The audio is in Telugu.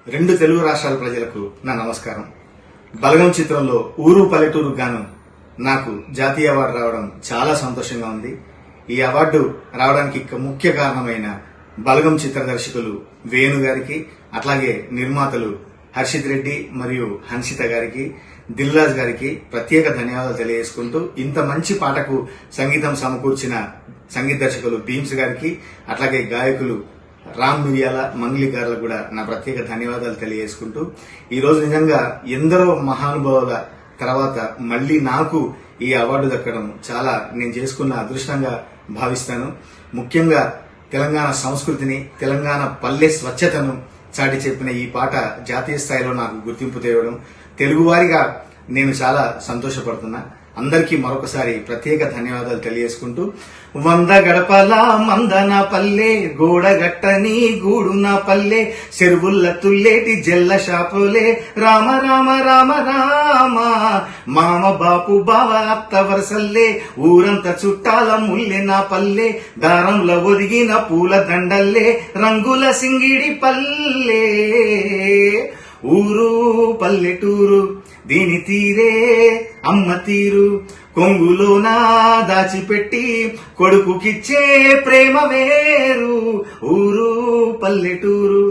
రెండు తెలుగు రాష్ట్రాల ప్రజలకు నా నమస్కారం. బలగం చిత్రంలో ఊరు పల్లెటూరు గాను నాకు జాతీయ అవార్డు రావడం చాలా సంతోషంగా ఉంది. ఈ అవార్డు రావడానికి ముఖ్య కారణమైన బలగం చిత్ర దర్శకులు వేణు గారికి, అట్లాగే నిర్మాతలు హర్షిత్ రెడ్డి మరియు హన్షిత గారికి, దిల్ రాజు గారికి ప్రత్యేక ధన్యవాదాలు తెలియజేసుకుంటూ, ఇంత మంచి పాటకు సంగీతం సమకూర్చిన సంగీత దర్శకులు భీమ్స్ గారికి, అట్లాగే గాయకులు రామ్ మిరియాల, మంగ్లీ గారులకు కూడా నా ప్రత్యేక ధన్యవాదాలు తెలియజేసుకుంటూ, ఈ రోజు నిజంగా ఎందరో మహానుభావుల తర్వాత మళ్లీ నాకు ఈ అవార్డు దక్కడం చాలా నేను చేసుకున్న అదృష్టంగా భావిస్తాను. ముఖ్యంగా తెలంగాణ సంస్కృతిని, తెలంగాణ పల్లె స్వచ్ఛతను చాటి చెప్పిన ఈ పాట జాతీయ స్థాయిలో నాకు గుర్తింపు తేవడం, తెలుగువారిగా నేను చాలా సంతోషపడుతున్నా. అందరికీ మరొకసారి ప్రత్యేక ధన్యవాదాలు తెలియజేసుకుంటూ, 100 గడపల మందన పల్లె, గోడగట్టని గూడున పల్లె, చెరువుల్ల తుల్లేటి జల్ల షాపులే, రామ రామ రామ రామ, మామ బాపు బావ అత్త వరసల్లే, ఊరంతా చుట్టాల ముల్లె నా పల్లె, దారంలో ఒదిగిన పూల దండల్లే, రంగుల సింగిడి పల్లె. ఊరు పల్లెటూరు దీని తీరే అమ్మ తీరు, కొంగులోనా దాచిపెట్టి కొడుకుకిచ్చే ప్రేమ వేరు. ఊరు పల్లెటూరు.